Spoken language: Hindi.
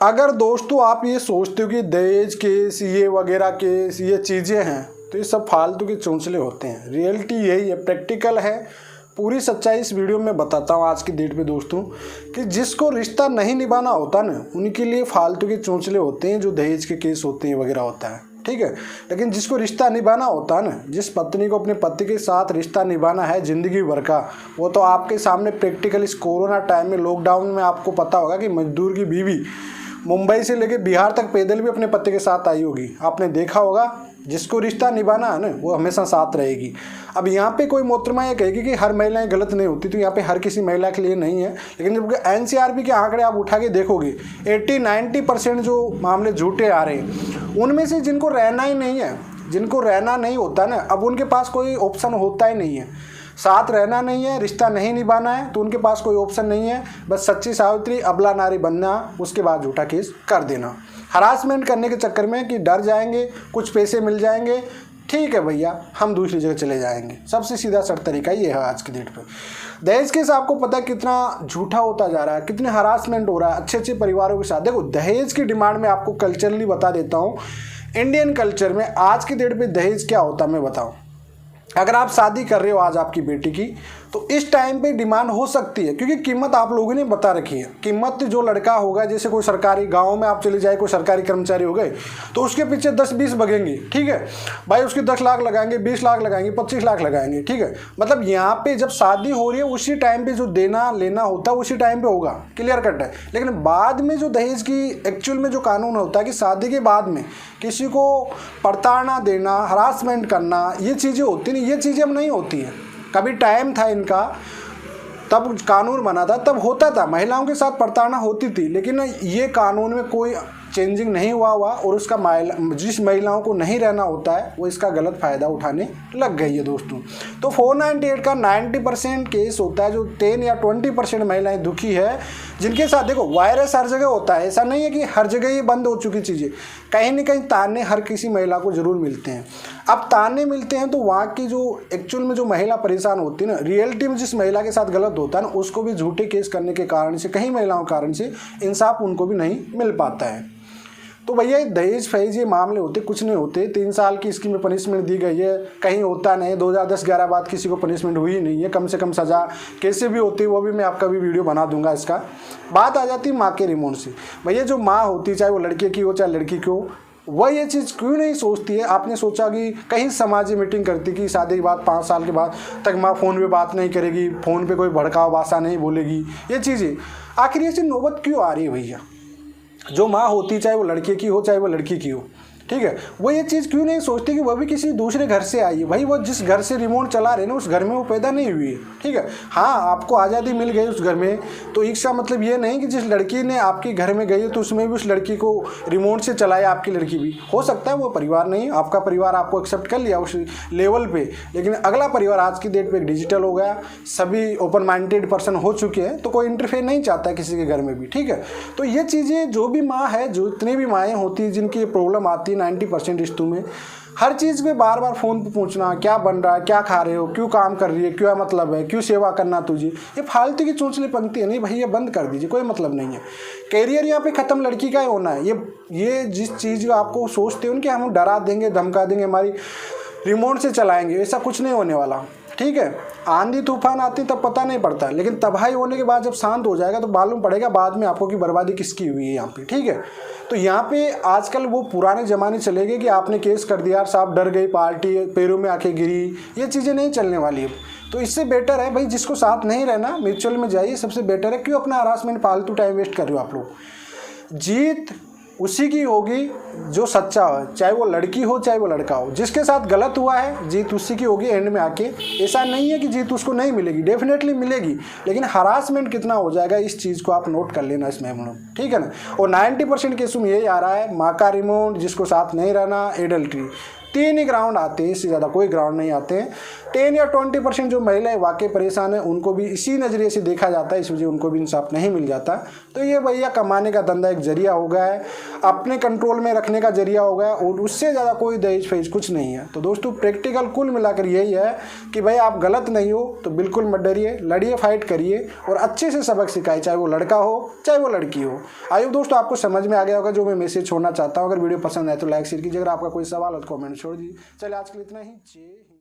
अगर दोस्तों आप ये सोचते हो कि दहेज केस ये वगैरह केस ये चीज़ें हैं तो ये सब फालतू के चौंचले होते हैं। रियलिटी यही है, प्रैक्टिकल है, पूरी सच्चाई इस वीडियो में बताता हूँ आज की डेट पे दोस्तों कि जिसको रिश्ता नहीं निभाना होता ना उनके लिए फालतू के चौंचले होते हैं जो दहेज के केस होते हैं वगैरह होता है, ठीक है। लेकिन जिसको रिश्ता निभाना होता है ना, जिस पत्नी को अपने पति के साथ रिश्ता निभाना है ज़िंदगी भर का, वो तो आपके सामने प्रैक्टिकल इस कोरोना टाइम में लॉकडाउन में आपको पता होगा कि मजदूर की बीवी मुंबई से लेके बिहार तक पैदल भी अपने पति के साथ आई होगी, आपने देखा होगा। जिसको रिश्ता निभाना है ना वो हमेशा साथ रहेगी। अब यहाँ पे कोई मोहतरमा ये कहेगी कि हर महिलाएं गलत नहीं होती, तो यहाँ पे हर किसी महिला के लिए नहीं है। लेकिन जब एनसीआरबी के आंकड़े आप उठा के देखोगे 80-90% जो मामले झूठे आ रहे हैं, उनमें से जिनको रहना ही नहीं है, जिनको रहना नहीं होता ना, अब उनके पास कोई ऑप्शन होता ही नहीं है। साथ रहना नहीं है, रिश्ता नहीं निभाना है, तो उनके पास कोई ऑप्शन नहीं है, बस सच्ची सावित्री अबला नारी बनना, उसके बाद झूठा केस कर देना। हरासमेंट करने के चक्कर में कि डर जाएंगे, कुछ पैसे मिल जाएंगे, ठीक है भैया हम दूसरी जगह चले जाएंगे। सबसे सीधा सर तरीका ये है आज की डेट पे। दहेज केस आपको पता है कितना झूठा होता जा रहा है, कितने हरासमेंट हो रहा है अच्छे अच्छे परिवारों के साथ। देखो दहेज की डिमांड में आपको कल्चरली बता देता हूँ, इंडियन कल्चर में आज की डेट पे दहेज क्या होता है मैं बताऊँ। अगर आप शादी कर रहे हो आज आपकी बेटी की, तो इस टाइम पे डिमांड हो सकती है, क्योंकि कीमत आप लोगों ने बता रखी है। कीमत जो लड़का होगा, जैसे कोई सरकारी गांव में आप चले जाए, कोई सरकारी कर्मचारी हो गए, तो उसके पीछे 10-20 भगेंगे, ठीक है भाई, उसके 10 लाख लगाएंगे, 20 लाख लगाएंगे, 25 लाख लगाएंगे, ठीक है। मतलब यहाँ पे जब शादी हो रही है उसी टाइम पे जो देना लेना होता है उसी टाइम पे होगा, क्लियर कट है। लेकिन बाद में जो दहेज की एक्चुअल में जो कानून होता है कि शादी के बाद में किसी को प्रताड़ना देना, हरासमेंट करना, ये चीज़ें होती नहीं, ये चीज़ें अब नहीं होती हैं। कभी टाइम था इनका, तब कानून बना था, तब होता था, महिलाओं के साथ प्रताड़ना होती थी, लेकिन ये कानून में कोई चेंजिंग नहीं हुआ और उसका जिस महिलाओं को नहीं रहना होता है वो इसका गलत फ़ायदा उठाने लग गई है दोस्तों। तो 498 का 90% केस होता है जो 10 या 20% महिलाएं दुखी है, जिनके साथ देखो वायरस हर जगह होता है, ऐसा नहीं है कि हर जगह ये बंद हो चुकी चीज़ें, कहीं ना कहीं ताने हर किसी महिला को ज़रूर मिलते हैं। अब ताने मिलते हैं तो वहाँ की जो एक्चुअल में जो महिला परेशान होती है ना, रियलिटी में जिस महिला के साथ गलत होता है ना, उसको भी झूठे केस करने के कारण से, कई महिलाओं के कारण से इंसाफ उनको भी नहीं मिल पाता है। तो भैया दहेज फहेज ये मामले होते कुछ नहीं होते। 3 साल की इसकी में पनिशमेंट दी गई है, कहीं होता नहीं। 2010-11 बाद किसी को पनिशमेंट हुई नहीं है, कम से कम सज़ा कैसे भी होती है वो भी मैं आपका भी वीडियो बना दूंगा। इसका बात आ जाती है माँ के रिमोट से। भैया जो माँ होती, चाहे वो लड़के की हो चाहे लड़की की हो, वह ये चीज़ क्यों नहीं सोचती है। आपने सोचा कि कहीं समाज मीटिंग करती कि शादी के बाद 5 साल के बाद तक माँ फ़ोन पे बात नहीं करेगी, फ़ोन पे कोई भड़काऊ भाषा नहीं बोलेगी, ये चीज़ें आखिर ये चीज़ नौबत क्यों आ रही है भैया। जो माँ होती चाहे वो लड़के की हो चाहे वो लड़की की हो, ठीक है, वो ये चीज़ क्यों नहीं सोचती कि वह भी किसी दूसरे घर से आई है। भाई वो जिस घर से रिमोट चला रहे ना उस घर में वो पैदा नहीं हुई है, ठीक है। हाँ आपको आज़ादी मिल गई उस घर में, तो इसका मतलब ये नहीं कि जिस लड़की ने आपके घर में गई है तो उसमें भी उस लड़की को रिमोट से चलाए आपकी लड़की भी। हो सकता है वो परिवार नहीं, आपका परिवार आपको एक्सेप्ट कर लिया उस लेवल पे, लेकिन अगला परिवार आज की डेट पे डिजिटल हो गया, सभी ओपन माइंडेड पर्सन हो चुके हैं, तो कोई इंटरफेयर नहीं चाहता किसी के घर में भी, ठीक है। तो ये चीज़ें जो भी माँ है, जो इतनी भी माएँ होती हैं जिनकी प्रॉब्लम आती है 90% रिश्तों में, हर चीज़ में बार बार फ़ोन पे पूछना क्या बन रहा है, क्या खा रहे हो, क्यों काम कर रही है, क्या मतलब है, क्यों सेवा करना तुझे, ये फालतू की चोंचली पंक्ति है। नहीं भाई ये बंद कर दीजिए, कोई मतलब नहीं है। कैरियर यहाँ पे ख़त्म लड़की का ही होना है। ये जिस चीज़ को आपको सोचते हो कि हम डरा देंगे धमका देंगे हमारी रिमोट से चलाएंगे, ऐसा कुछ नहीं होने वाला, ठीक है। आंधी तूफान आती तब पता नहीं पड़ता, लेकिन तबाही होने के बाद जब शांत हो जाएगा तो मालूम पड़ेगा बाद में आपको कि बर्बादी किसकी हुई है यहाँ पे, ठीक है। तो यहाँ पे आजकल वो पुराने ज़माने चले गए कि आपने केस कर दिया साहब डर गई पार्टी, पैरों में आके गिरी, ये चीज़ें नहीं चलने वाली है। तो इससे बेटर है भाई जिसको साथ नहीं रहना म्यूचुअल में जाइए, सबसे बेटर है। क्यों अपना हरासमेंट फालतू टाइम वेस्ट कर रहे हो आप लोग। जीत उसी की होगी जो सच्चा हो, चाहे वो लड़की हो चाहे वो लड़का हो। जिसके साथ गलत हुआ है जीत उसी की होगी एंड में आके। ऐसा नहीं है कि जीत उसको नहीं मिलेगी, डेफिनेटली मिलेगी, लेकिन हरासमेंट कितना हो जाएगा इस चीज़ को आप नोट कर लेना इसमें हम लोग, ठीक है ना। और 90% केसों में यही आ रहा है, माँ का रिमोट, जिसको साथ नहीं रहना, एडल्ट्री, 3 ही ग्राउंड आते हैं, इससे ज़्यादा कोई ग्राउंड नहीं आते हैं। 10 या 20% जो महिलाएं वाकई परेशान है उनको भी इसी नज़रिए से देखा जाता है, इस वजह उनको भी इंसाफ नहीं मिल जाता। तो ये भैया कमाने का धंधा एक जरिया हो गया है, अपने कंट्रोल में रखने का जरिया हो गया है, और उससे ज़्यादा कोई दहेज फहेज कुछ नहीं है। तो दोस्तों प्रैक्टिकल कुल मिलाकर यही है कि भाई आप गलत नहीं हो तो बिल्कुल मत डरिए, लड़िए, फाइट करिए और अच्छे से सबक सिखाइए, चाहे वो लड़का हो चाहे वो लड़की हो। आई होप दोस्तों आपको समझ में आ गया होगा जो मैं मैसेज छोड़ना चाहता हूँ। अगर वीडियो पसंद आए तो लाइक शेयर कीजिए, अगर आपका कोई सवाल हो तो कॉमेंट छोड़ दीजिए। चलिए आज के लिए इतना ही। जय हिंद।